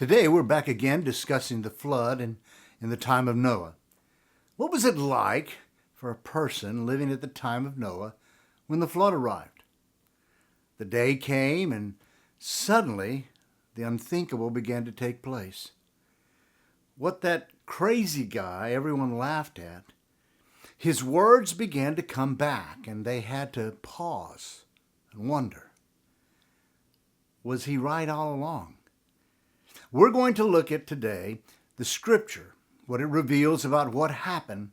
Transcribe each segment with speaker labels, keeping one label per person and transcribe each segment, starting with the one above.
Speaker 1: Today we're back again discussing the flood in the time of Noah. What was it like for a person living at the time of Noah when the flood arrived? The day came and suddenly the unthinkable began to take place. What that crazy guy everyone laughed at, his words began to come back and they had to pause and wonder, was he right all along? We're going to look at today the scripture, what it reveals about what happened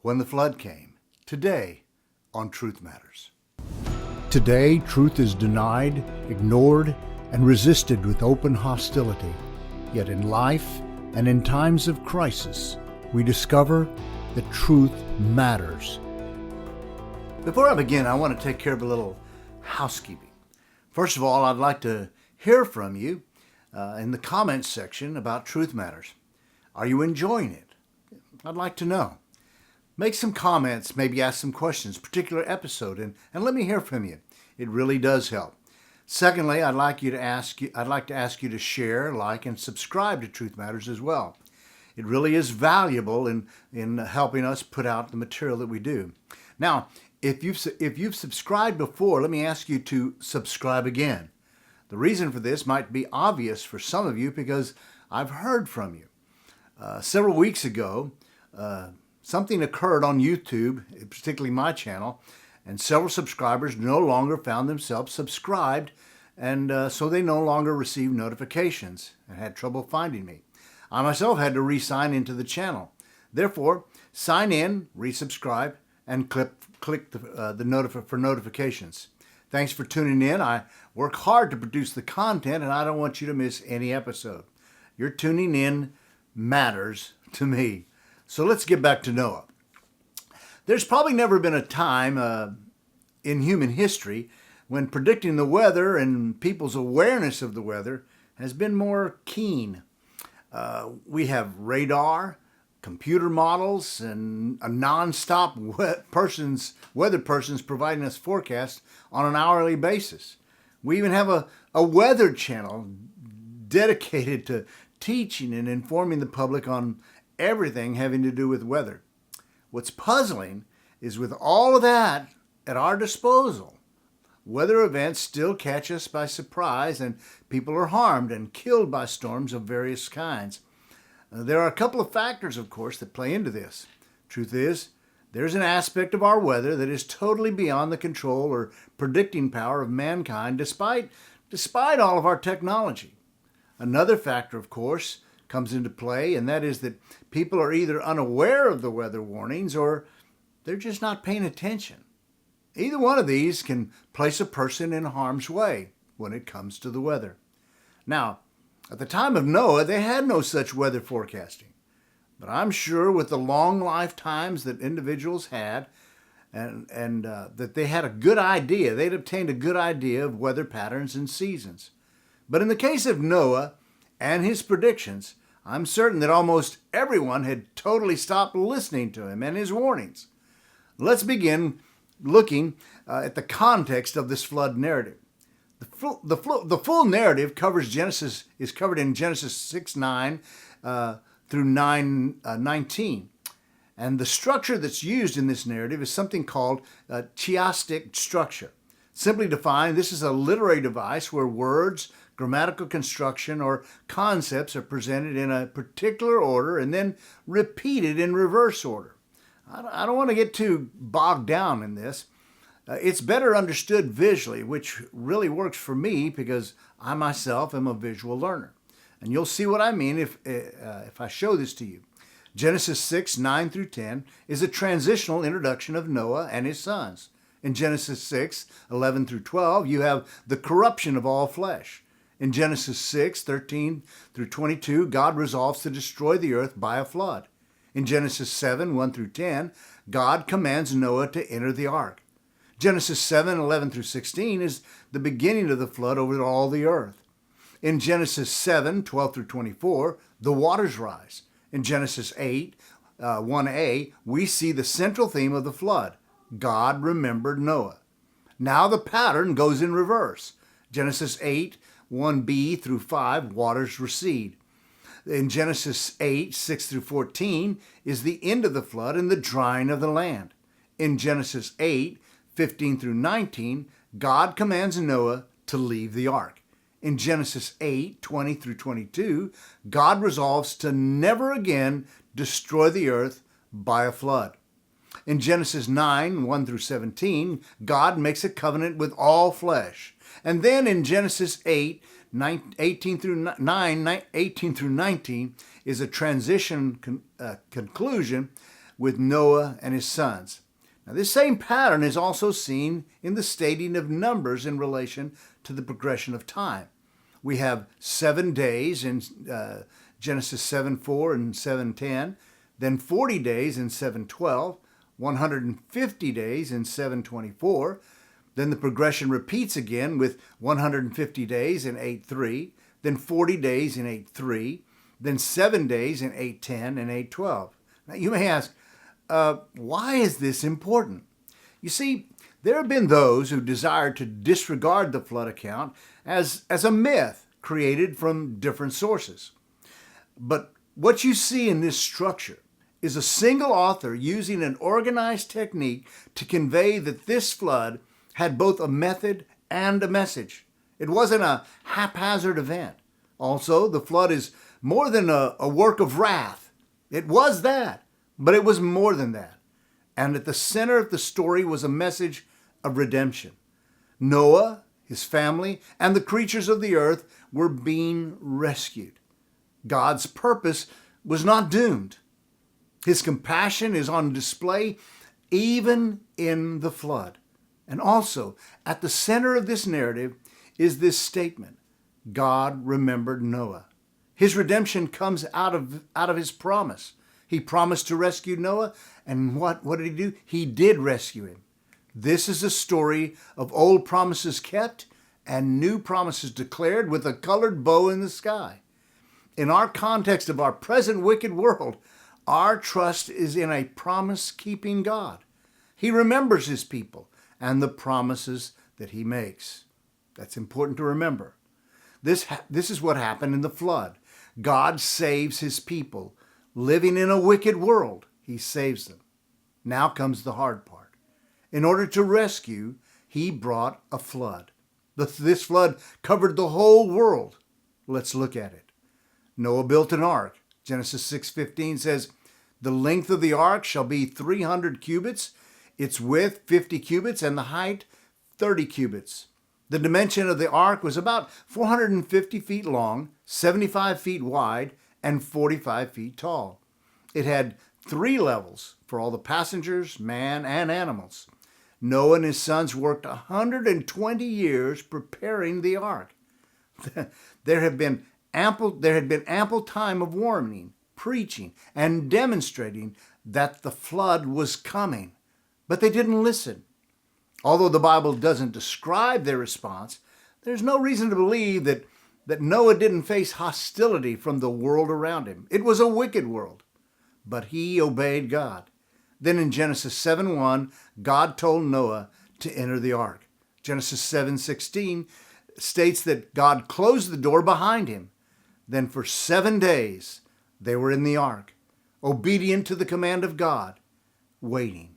Speaker 1: when the flood came. Today on Truth Matters. Today, truth is denied, ignored, and resisted with open hostility. Yet in life and in times of crisis, we discover that truth matters. Before I begin, I want to take care of a little housekeeping. First of all, I'd like to hear from you in the comments section about Truth Matters. Are you enjoying it? I'd like to know. Make some comments, maybe ask some questions, particular episode, and let me hear from you. It really does help. Secondly, I'd like to ask you to share, like, and subscribe to Truth Matters as well. It really is valuable in helping us put out the material that we do. Now, if you've subscribed before, let me ask you to subscribe again. The reason for this might be obvious for some of you because I've heard from you. Several weeks ago, something occurred on YouTube, particularly my channel, and several subscribers no longer found themselves subscribed, and so they no longer received notifications and had trouble finding me. I myself had to re-sign into the channel. Therefore, sign in, resubscribe, and click for notifications. Thanks for tuning in. I work hard to produce the content, and I don't want you to miss any episode. Your tuning in matters to me. So let's get back to Noah. There's probably never been a time in human history when predicting the weather and people's awareness of the weather has been more keen. We have radar, computer models, and a non-stop weather person's providing us forecasts on an hourly basis. We even have a weather channel dedicated to teaching and informing the public on everything having to do with weather. What's puzzling is with all of that at our disposal, weather events still catch us by surprise and people are harmed and killed by storms of various kinds. There are a couple of factors, of course, that play into this. Truth is, there's an aspect of our weather that is totally beyond the control or predicting power of mankind despite all of our technology. Another factor, of course, comes into play, and that is that people are either unaware of the weather warnings or they're just not paying attention. Either one of these can place a person in harm's way when it comes to the weather. Now, at the time of Noah, they had no such weather forecasting. But I'm sure with the long lifetimes that individuals had, and that they had a good idea, they'd obtained a good idea of weather patterns and seasons. But in the case of Noah and his predictions, I'm certain that almost everyone had totally stopped listening to him and his warnings. Let's begin looking at the context of this flood narrative. The full narrative is covered in Genesis 6:9 through 9:19. And the structure that's used in this narrative is something called chiastic structure. Simply defined, this is a literary device where words, grammatical construction, or concepts are presented in a particular order and then repeated in reverse order. I don't want to get too bogged down in this. It's better understood visually, which really works for me because I myself am a visual learner. And you'll see what I mean if I show this to you. Genesis 6:9 through 10 is a transitional introduction of Noah and his sons. In Genesis 6:11 through 12, you have the corruption of all flesh. In Genesis 6:13 through 22, God resolves to destroy the earth by a flood. In Genesis 7:1 through 10, God commands Noah to enter the ark. Genesis 7:11 through 16 is the beginning of the flood over all the earth. In Genesis 7:12 through 24, the waters rise. In Genesis 8:1a, we see the central theme of the flood. God remembered Noah. Now the pattern goes in reverse. Genesis 8:1b through 5, waters recede. In Genesis 8, 6 through 14 is the end of the flood and the drying of the land. In Genesis 8, 15 through 19, God commands Noah to leave the ark. In Genesis 8, 20 through 22, God resolves to never again destroy the earth by a flood. In Genesis 9, 1 through 17, God makes a covenant with all flesh. And then in Genesis 8, 18 through 19 is a transition conclusion with Noah and his sons. Now, this same pattern is also seen in the stating of numbers in relation to the progression of time. We have 7 days in Genesis 7:4 and 7:10, then 40 days in 7:12, 150 days in 7:24. Then the progression repeats again with 150 days in 8:3, then 40 days in 8:3, then 7 days in 8:10 and 8:12. Now you may ask, why is this important? You see, there have been those who desire to disregard the flood account as a myth created from different sources. But what you see in this structure is a single author using an organized technique to convey that this flood had both a method and a message. It wasn't a haphazard event. Also, the flood is more than a work of wrath. It was that, but it was more than that. And at the center of the story was a message of redemption. Noah, his family, and the creatures of the earth were being rescued. God's purpose was not doomed. His compassion is on display even in the flood. And also, at the center of this narrative is this statement: God remembered Noah. His redemption comes out of his promise. He promised to rescue Noah, and what did he do? He did rescue him. This is a story of old promises kept and new promises declared with a colored bow in the sky. In our context of our present wicked world, our trust is in a promise-keeping God. He remembers his people and the promises that he makes. That's important to remember. This is what happened in the flood. God saves his people. Living in a wicked world, he saves them. Now comes the hard part. In order to rescue, he brought a flood. This flood covered the whole world. Let's look at it. Noah built an ark. Genesis 6:15 says, "The length of the ark shall be 300 cubits, its width 50 cubits, and the height 30 cubits. The dimension of the ark was about 450 feet long, 75 feet wide, and 45 feet tall. It had 3 levels for all the passengers, man, and animals. Noah and his sons worked 120 years preparing the ark. There had been ample time of warning, preaching, and demonstrating that the flood was coming. But they didn't listen. Although the Bible doesn't describe their response, there's no reason to believe that Noah didn't face hostility from the world around him. It was a wicked world, but he obeyed God. Then in Genesis 7:1, God told Noah to enter the ark. Genesis 7:16 states that God closed the door behind him. Then for 7 days they were in the ark, obedient to the command of God, waiting.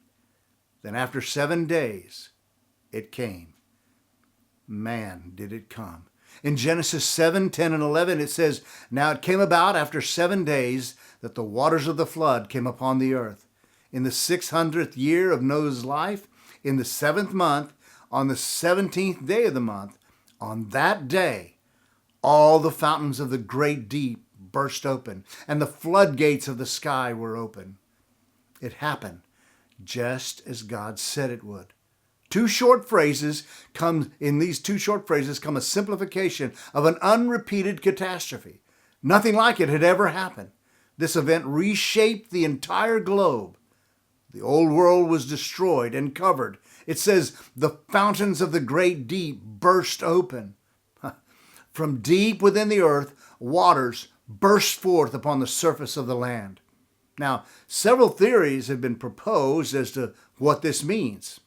Speaker 1: Then after 7 days, it came. Man, did it come. In Genesis 7:10 and 11, it says, "Now it came about after 7 days that the waters of the flood came upon the earth. In the 600th year of Noah's life, in the 7th month, on the 17th day of the month, on that day, all the fountains of the great deep burst open, and the floodgates of the sky were open." It happened just as God said it would. In these 2 short phrases come a simplification of an unrepeated catastrophe. Nothing like it had ever happened. This event reshaped the entire globe. The old world was destroyed and covered. It says the fountains of the great deep burst open. From deep within the earth, waters burst forth upon the surface of the land. Now, several theories have been proposed as to what this means.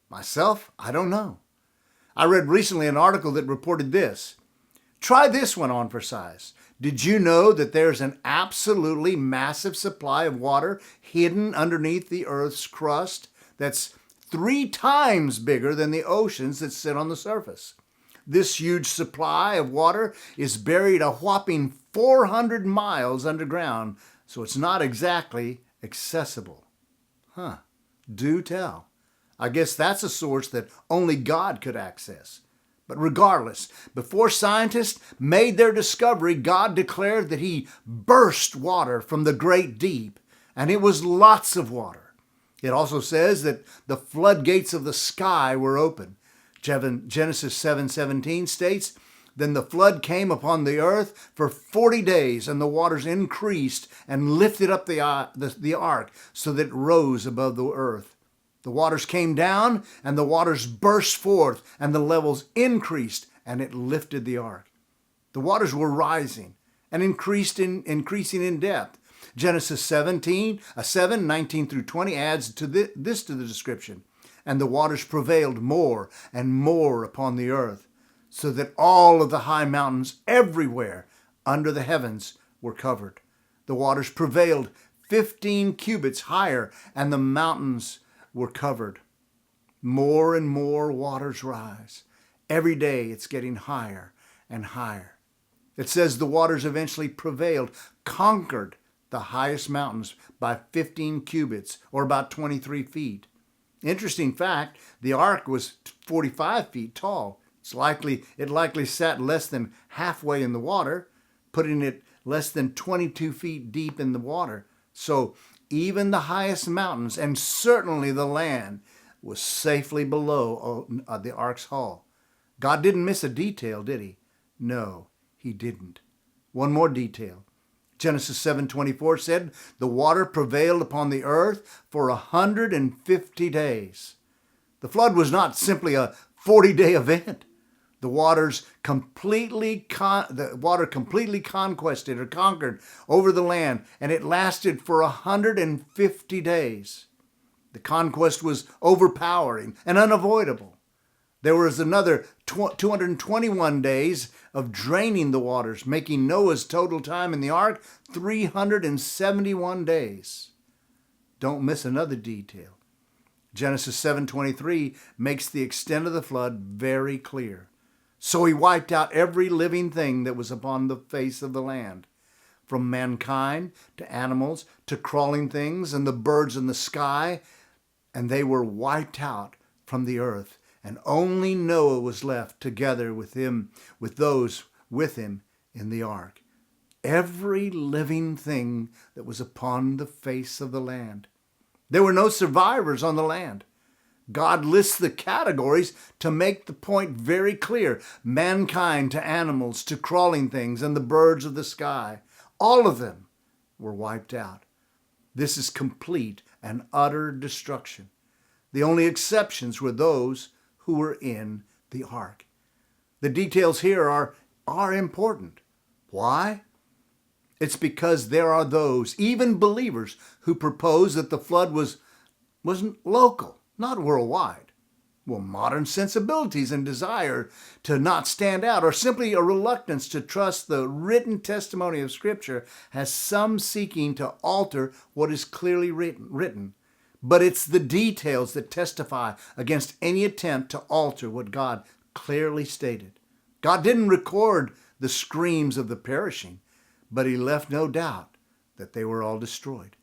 Speaker 1: Myself, I don't know. I read recently an article that reported this. Try this one on for size. Did you know that there's an absolutely massive supply of water hidden underneath the Earth's crust that's 3 times bigger than the oceans that sit on the surface? This huge supply of water is buried a whopping 400 miles underground, so it's not exactly accessible. Do tell. I guess that's a source that only God could access. But regardless, before scientists made their discovery, God declared that he burst water from the great deep, and it was lots of water. It also says that the floodgates of the sky were open. Genesis 7:17 states, "Then the flood came upon the earth for 40 days, and the waters increased and lifted up the ark so that it rose above the earth. The waters came down, and the waters burst forth, and the levels increased, and it lifted the ark." The waters were rising and increasing in depth. Genesis 7:19 through 20 adds to this to the description. "And the waters prevailed more and more upon the earth, so that all of the high mountains everywhere under the heavens were covered. The waters prevailed 15 cubits higher, and the mountains were covered." More and more waters rise. Every day it's getting higher and higher. It says the waters eventually prevailed, conquered the highest mountains by 15 cubits, or about 23 feet. Interesting fact, the ark was 45 feet tall. It likely sat less than halfway in the water, putting it less than 22 feet deep in the water. So even the highest mountains, and certainly the land, was safely below the ark's hull. God didn't miss a detail, did he? No, he didn't. One more detail. Genesis 7:24 said, "The water prevailed upon the earth for 150 days. The flood was not simply a 40-day event. The water completely conquered or conquered over the land, and it lasted for 150 days. The conquest was overpowering and unavoidable. There was another 221 days of draining the waters, making Noah's total time in the ark 371 days. Don't miss another detail. Genesis 7:23 makes the extent of the flood very clear. "So he wiped out every living thing that was upon the face of the land, from mankind to animals to crawling things and the birds in the sky, and they were wiped out from the earth. And only Noah was left together with those with him in the ark." Every living thing that was upon the face of the land. There were no survivors on the land. God lists the categories to make the point very clear. Mankind to animals to crawling things and the birds of the sky. All of them were wiped out. This is complete and utter destruction. The only exceptions were those who were in the ark. The details here are important. Why? It's because there are those, even believers, who propose that the flood wasn't local, not worldwide. Well, modern sensibilities and desire to not stand out, or simply a reluctance to trust the written testimony of Scripture, has some seeking to alter what is clearly written. But it's the details that testify against any attempt to alter what God clearly stated. God didn't record the screams of the perishing, but he left no doubt that they were all destroyed.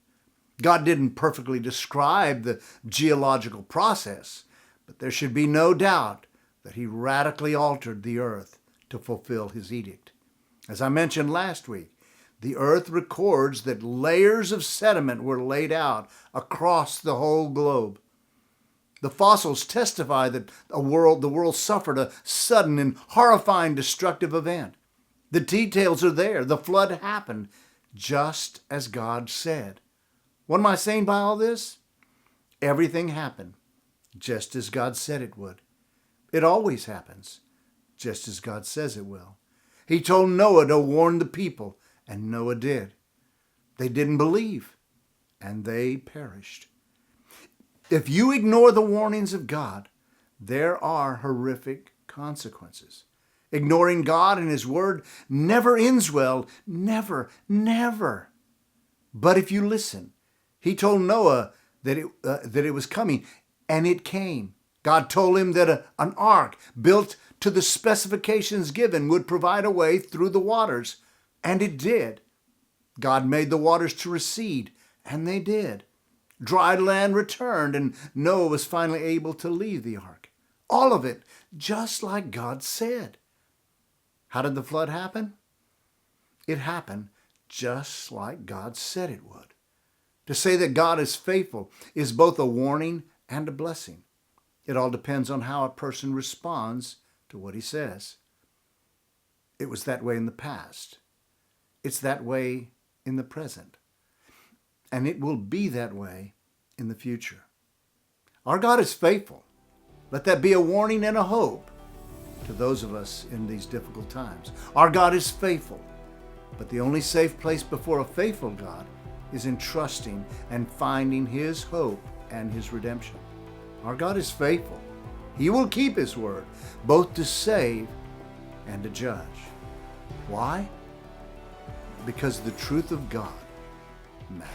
Speaker 1: God didn't perfectly describe the geological process, but there should be no doubt that he radically altered the earth to fulfill his edict. As I mentioned last week, the earth records that layers of sediment were laid out across the whole globe. The fossils testify that the world suffered a sudden and horrifying destructive event. The details are there. The flood happened just as God said. What am I saying by all this? Everything happened just as God said it would. It always happens just as God says it will. He told Noah to warn the people, and Noah did. They didn't believe, and they perished. If you ignore the warnings of God, there are horrific consequences. Ignoring God and His Word never ends well. Never, never. But if you listen, He told Noah that it was coming, and it came. God told him that an ark built to the specifications given would provide a way through the waters, and it did. God made the waters to recede, and they did. Dry land returned, and Noah was finally able to leave the ark. All of it just like God said. How did the flood happen? It happened just like God said it would. To say that God is faithful is both a warning and a blessing. It all depends on how a person responds to what He says. It was that way in the past. It's that way in the present. And it will be that way in the future. Our God is faithful. Let that be a warning and a hope to those of us in these difficult times. Our God is faithful. But the only safe place before a faithful God is in trusting and finding His hope and His redemption. Our God is faithful. He will keep His word, both to save and to judge. Why? Because the truth of God matters.